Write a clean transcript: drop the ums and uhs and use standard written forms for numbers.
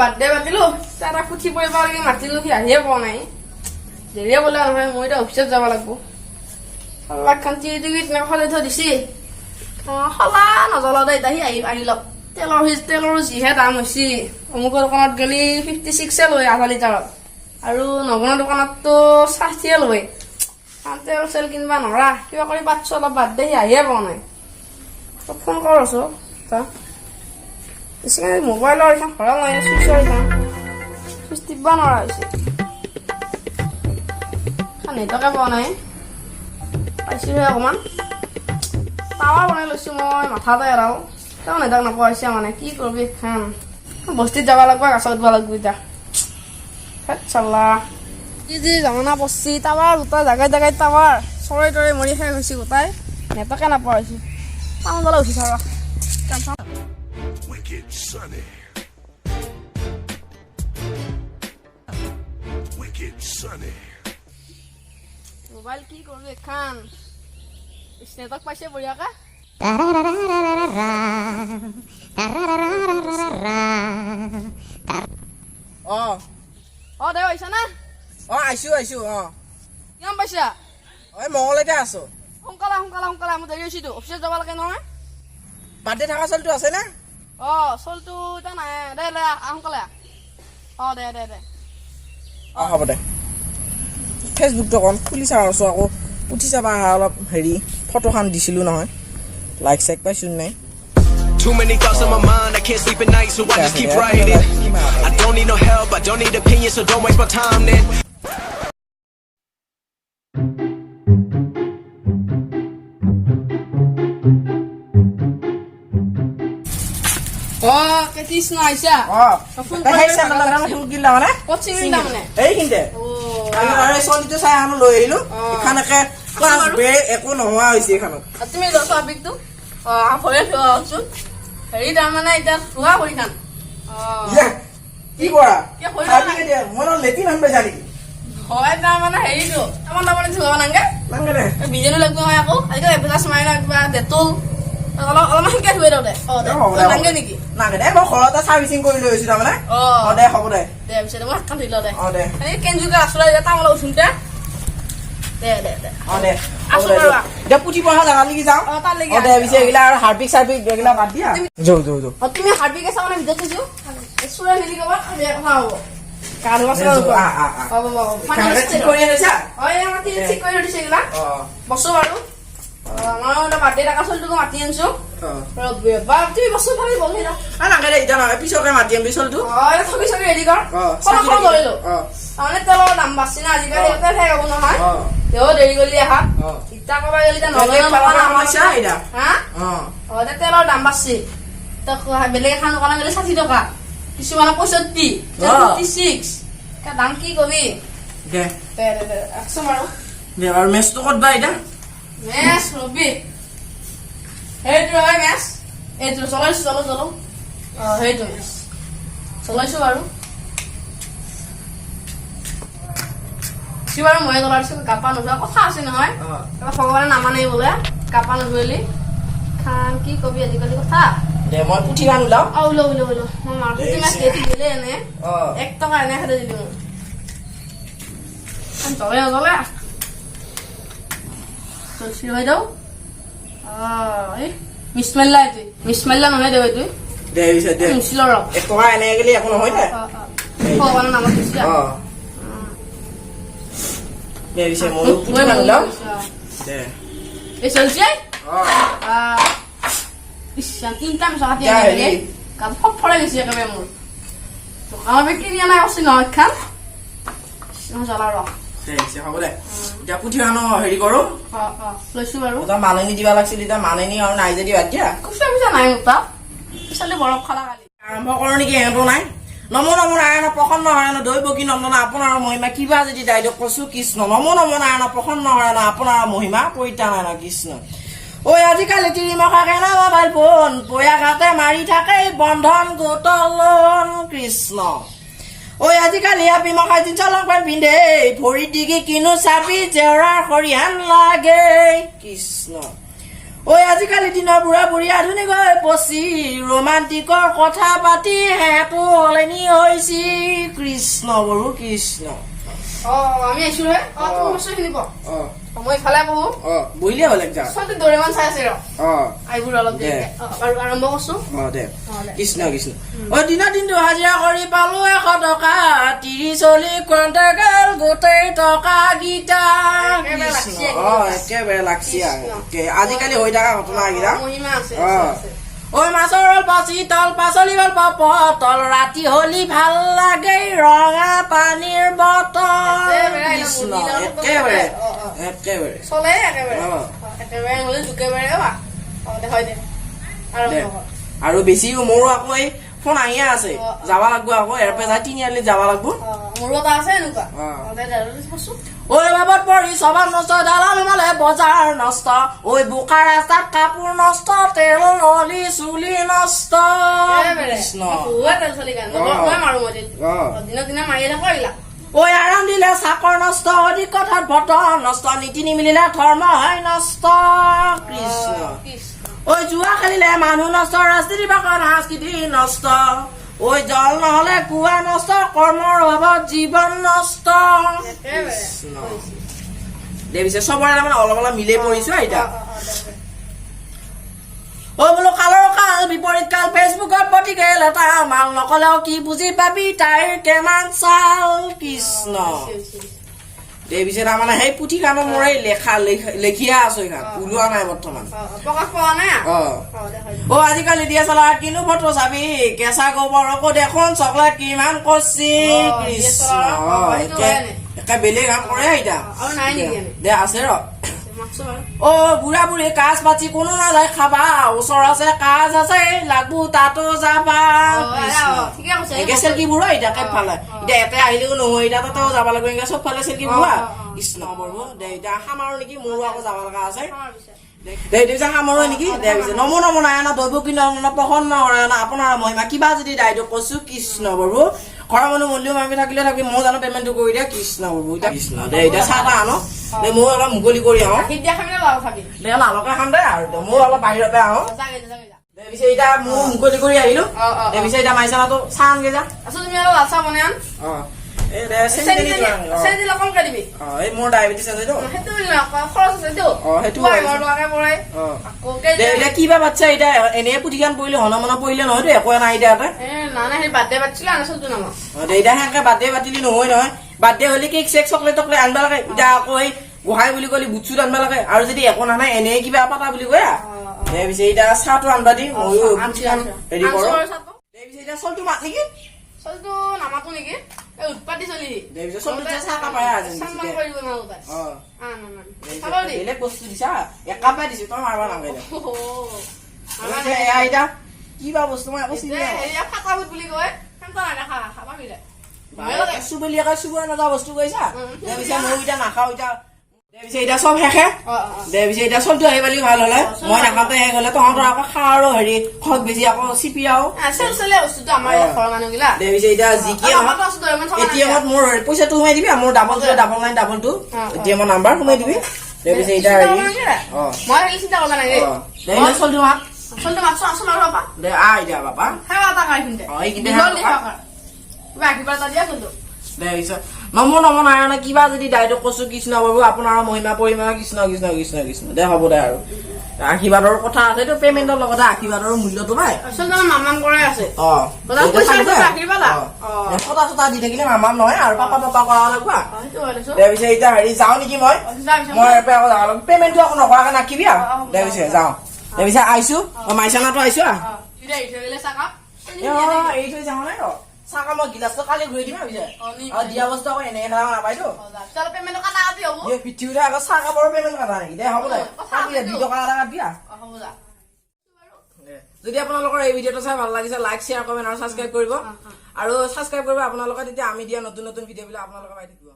Birthday পাতিলো তাক পুঠি পৰিব লাগে মাতিলো সি আহিয়ে পোৱা নাই দেৰিয়ে বোলে নহয় মই এতিয়া অফিচত যাব লাগিব লাখ খান টিকট সলাই থৈ দিছি সলা নজলা দে এতিয়া সি আহি লওক তেলৰ যিহে দাম হৈছে অমুকৰ দোকানত গেলি 56 লয় আধা লিটাৰত আৰু নগনৰ দোকানততো 60 লয় তেল চেল কিনবা নৰা কিবা কৰি পাতছো অলপ বাৰ্থডে সি আহিয়ে পোৱা নাই ফোন কৰ আছো মোবাইলৰ এখন ভৰা নাই চুইচৰ এখন চুইচ টিপবা নৰা হৈছে নেটকে পোৱা নাই পাইছোহে অকণমান টাৱাৰ বনাই লৈছো মই মাথাতে এৰাও তেওঁ নেটক নোপোৱা হৈছে মানে কি কৰবি খান বস্তিত যাব লাগিব গাছত উঠব লাগিব এতিয়া চাল্লা যি জামানা পচি টাৱাৰ গোটাই জাগাই জাগাই টাৱাৰ চৰাই তৰাই মৰি শেষ হৈছে গোটাই নেটকে নোপোৱা হৈছে টাউন গলে উঠি চাবা মোবাইল কি কৰবি খান নেটক পাইছে বঢ়িয়াকে দে আহিছা না আইছো কিমান পাইছা মঙলতে আছো সোনকালে মই দেৰি হৈছিতো অফিচত যাব লাগে নহয় বাৰ্থডে থকা চলটো আছে না চলটো এতিয়া নাই দে সোনকালে দে হ'ব দে ফেচবুকটো অকণ খুলি চাওঁ আছো আকৌ উঠি চাবা অলপ হেৰি ফটোখন দিছিলো নহয় লাইক চাইক পাইছো নাই Too many thoughts on my mind, I can't sleep at night, so I just keep writing. I don't need no help, I don't need opinions, so don't waste my time then. কেতিছ না আইছা ক'ত চিঙিল তাৰমানে এইখিনিতে চলিটো চাই আনো লৈ আহিলো এখানকে class বে একো নোহোৱা হৈছে এখানত তুমি লৈছো আবিকটো ভয়ে থোৱা হৈছো হেৰি তাৰমানে এতিয়া ধোৱা কৰি খান কি কৰা মই লেটিন আন পাইছা নেকি হয় তাৰমানে হেৰিটো আমাৰ তাৰমানে ধোৱা নাংগে বিজনো লাগিব হয় আকৌ আজিকালি এভেলাছ মাৰিলা কিবা ডেটল অলপমান শিকাই ধুই দে নাংগে নেকি নাগে দে মই ঘৰতে চাৰ্ভিচিং কৰি লৈ আহিছো তাৰমানে দে হ'ব দে পিছত মই হাতখন ধুই লওঁ দে কেনজুকে আছো তামোলা উঠোতে দে এতিয়া পুঠি পঢ়া জাগা লাগি যাওঁ দে পিছে এইগিলা আৰু হাৰ্পিক চাৰ্পিক এইগিলা বাদ দিয়া যৌ তুমি হাৰ্পিক আছে মানে ভিতৰত থৈছো চুৰা মিলি কবা কথা হ'ব বস্তু বাৰু আমাৰ বাৰ্থডে টাকা চলটোকো মাতি আনিছো তুমি বস্তু ভাবি বলি পিছকে মাতি আনি চলটো থকি চকি ৰেডি কৰ ধৰিলো তাৰমানে তেলৰ দাম বাঢ়ছি না আজিকালি তেল শেষ হ'ব নহয় তেও দেৰি গলি আহা ইটা কবা গেলি তেলৰ দাম বাঢ়ছি বেলেগ এখন দোকানত গেলে 60 টকা কিছুমানে 65 56 দাম কি কবি দে একশো মাৰো আৰু মেচটো ক'ত বা এতিয়া মেচ ৰবি সেইটো হয় মেচ এইটো চলাইছো চলো সেইটো মেচ চলাইছো বাৰু বাৰু মই চলাইছো কাপা নোধোৱা কথা আছে নহয় ভগৱানে নামানে বোলে কাপা নোধুৱেলি খান কি কবি আজিকালি কথা দে মই পুঠি গান ওলাও ওলো মই মাৰ্কেট মেচ দিলে এনে 1 টকা এনে খাই দিলো নজলে হৈ যাও মিছমাল্লা নহয় দেউ এইটো মিছিলৰ এক টকা এনে গেলি একো নহয় দে ভগৱানৰ নামত দিছি দে পিছে মই পুঠি গান ওলাও দে এই চলছি তিনটা মিছা কাটি গাত সব ফৰাই গৈছে একেবাৰে মোৰ দোকানৰ পৰা কিনি অনা আছে নহয় খান জ্বলা ৰ হ'ব দে এতিয়া পুঠি গানো হেৰি কৰো লৈছো বাৰু মাননি দিবা লাগিছিল এতিয়া মাননি আৰু নাই যদি বাদ দিয়া খুচৰা পিছা নাই মোৰ তাত পিছালে বৰফ খালা কালি আৰম্ভ কৰো নেকি সিহঁতো নাই নমো নাৰায়ণ প্ৰসন্ন নাৰায়ণ দৈৱকী নন্দন আপোনাৰ মহিমা কিবা যদি দায়িত্ব কৈছো কৃষ্ণ নমো নাৰায়ণ প্ৰসন্ন নাৰায়ণ আপোনাৰ মহিমা পৰিত্ৰাণ কৃষ্ণ ঐ আজিকালি তিৰিমখা কেনা মোবাইল ফোন পয়া ঘাটে মাৰি থাকে বন্ধন গোটলন কৃষ্ণ ঐ আজিকালি আপি মখাই জিন্স লং পেণ্ট পিন্ধে ভৰি ডিগি কিনো চাবি জেওৰাৰ খৰিয়ান লাগে কৃষ্ণ ঐ ঐ আজিকালি দিনৰ বুঢ়া বুঢ়ী আধুনিক হৈ পচি ৰোমান্টিকৰ কথা পাতি হেঁতো হলেনি হৈছি কৃষ্ণ বৰু কৃষ্ণ আমি আহিছো হে তুমি বস্তু খিনি ক মই ইফালে বহো বহিলে হলে যা চবে দৰেমান চাই আছে ৰ আইবোৰ অলপ দেৰি আৰু আৰম্ভ কৰছো দে কৃষ্ণ কৃষ্ণ দিনৰ দিনটো হাজিৰা কৰি পালো 100 টকা 30-40 কোৱাণ্টেল গোটেই টকা গীতা একেবাৰে লাগছি আজিকালি হৈ থকা ঘটনা কেইটা মহিমা আছে ঐ মাছৰ ৰল পাচি তল পাচলি ৰল পটল ৰাতি হলি ভাল লাগে ৰঙা পানীৰ বটল কৃষ্ণ একেবাৰে একেবাৰে চলে একেবাৰে হলে দুকেবাৰে হয় দে আৰু বেছি মোৰো আকৌ এই ফোন আহিয়ে আছে যাব লাগব আকৌ এৰপে যাই তিনিআলি যাব লাগব মোৰো এটা আছে এনেকুৱা ঐ বাবত পৰি সবাৰ নষ্ট দালাল মালে বজাৰ নষ্ট ঐ বোকা ৰাস্তাত কাপোৰ নষ্ট তেল নলি চুলি নষ্ট কৃষ্ণ ঐ আৰাম দিলে চাকৰ নষ্ট অধিক কথাত বতৰ নষ্ট নীতি নিমিলিলে ধৰ্ম হয় নষ্ট কৃষ্ণ ঐ জুৱা খেলিলে মানুহ নষ্ট ৰাজনীতি বাকত সংস্কৃতি নষ্ট ঐ জল নহলে কুৱা নষ্ট কৰ্মৰ অভাৱত জীৱন নষ্ট দে পিছে চবৰে তাৰমানে অলপ অলপ মিলে পৰিছো এতিয়া ঐ বোলো কালৰ কাল বিপৰীত কাল ফেচবুকত প্ৰতিকে লেটা মাল নকলেও কি বুজি পাবি তাইৰ কেমান চাল কৃষ্ণ দে পিছে তাৰমানে সেই পুথিখানো মোৰ এই লেখিয়া আছো এইখান ওলোৱা নাই বৰ্তমান আজিকালি দিয়া চলা কিনো ফটো চাবি কেঁচা গোবৰকো দেখোন চকলেট কিমান কৰছি কৃষ্ণ একে বেলেগ কাম কৰে এতিয়া দে আছে ৰ বুঢ়া বুঢ়ী কাজ পাতি কোনো নাযায় খাবা ওচৰ আছে কাজ আছে লাগবো তাতো যাবা চেলকি বুঢ়া এতিয়া কেইফালে এতিয়া এতে আহিলেও নহয় এতিয়া তাতেও যাব লাগিব এনেকে চবফালে চেলকি বুঢ়া কৃষ্ণ বৰবো দে এতিয়া সামাৰো নেকি মোৰো আকৌ যাব লগা আছে দে দেউতা সামৰো নেকি দে নমো নমো নাৰায়ণ দৈৱ কি প্ৰসন্ন নাৰায়ণ আপোনাৰ মহিমা কিবা যদি দায়িত্ব কৈছো কৃষ্ণ বৰবো ঘৰৰ মানুহ মন্দিৰ মামি থাকিলে থাকি মই জানো পেমেণ্টটো কৰি দিয়া কৃষ্ণ বৰবো এতিয়া কৃষ্ণ দে এতিয়া চাহ তাহ আনো দে মই অলপ মুকলি কৰি আহো দে লালকে খাম দে আৰু মই অলপ বাহিৰতে আহো দে পিছে এতিয়া মোৰ মুকলি কৰি আহিলো দে পিছে এতিয়া মাইচানাটো চাহ আনগে যা তুমি অলপ লাল চাহ বনাই আন মোৰ ডায়েবেটিছ আছে কিবা বাচ্ছা এতিয়া এনে পুথিখান পঢ়িলে হন মন পঢ়িলে নহয়তো একো নাই এতিয়া এতিয়া সেনেকে বাৰ্থডে পাতিলি নহয় নহয় বাৰ্থডে হলে কেক চেক চকলেট টকলেট আনবা লাগে এতিয়া আকৌ সেই গোহাই বুলি কলি বুট চুট আনবা লাগে আৰু যদি একো নানাই এনে কিবা পাতা বুলি কয়া পিছে এতিয়া চাহটো আনবা দি ময়ো হেৰি কৰো পিছে এতিয়া চলটো মাত নেকি চলটো নামাতো নেকি উৎপাতি চলি বেলেগ বস্তু দিছা একাপাই দিছো তই মাৰবা নালাগে কিবা বস্তু মই বুলি কয় চুবলিয়াকে চুব নাযা বস্তু কৈছা মই এতিয়া নাখাও এতিয়া চব শেষে দে পিছে এতিয়া চলটো আহি পালি ভাল হলে মই নাখাওঁতে শেষ হলে তহঁতৰ আকৌ খাওঁ আৰু হেৰি খত বেছি আকৌ চিপিয়াও দে পিছে এতিয়া জিকিয়ে এটিএমত মোৰ পইচাটো সোমাই দিবি মোৰ ডাবল নাইন ডাবল টু এটিএমৰ নাম্বাৰ সোমাই দিবি দে পিছে এতিয়া চলটো মাত দে আহ এতিয়া বাপা নমো নমো নাৰায়ণ কিবা যদি দায়িত্ব কৈছো কৃষ্ণ বাবু আপোনাৰ মহিমা পৰিমা কৃষ্ণ কৃষ্ণ কৃষ্ণ কৃষ্ণ দে হ'ব দে আৰু আশীৰ্বাদৰ কথা আছে পেমেণ্টৰ লগতে আশীৰ্বাদৰ মূল্যটো পাই কথা চতা দি থাকিলে মামাম নহয় আৰু পাপা পাপা কৰা লাগবা দে পিছে এতিয়া হেৰি যাওঁ নেকি মই আকৌ যাব লাগিব পেমেণ্টটো আকৌ নকৰাকে নাখিবি আৰু দে পিছে যাওঁ দে পিছে আহিছো মাইচানাটো আহিছো এৰি থৈ যাওঁ নাই ৰ চাকা মই গিলাচটো কালি ঘূৰি দিম দিয়া বস্তু আকৌ এনেকে খাব নাপাইতো পিঠিউৰে আকৌ চাহ কাপৰ পেমেণ্ট কাটা নেকি দে হ'ব দে 2 টকা এটা দিয়া যদি আপোনালোকৰ এই ভিডিঅ'টো চাই ভাল লাগিছে লাইক শ্বেয়াৰ কমেণ্ট আৰু ছাবস্ক্ৰাইব কৰিব আৰু ছাবস্ক্ৰাইব কৰিব আপোনালোকে তেতিয়া আমি দিয়া নতুন নতুন ভিডিঅ'বিলাক আপোনালোকে পাই থাকিব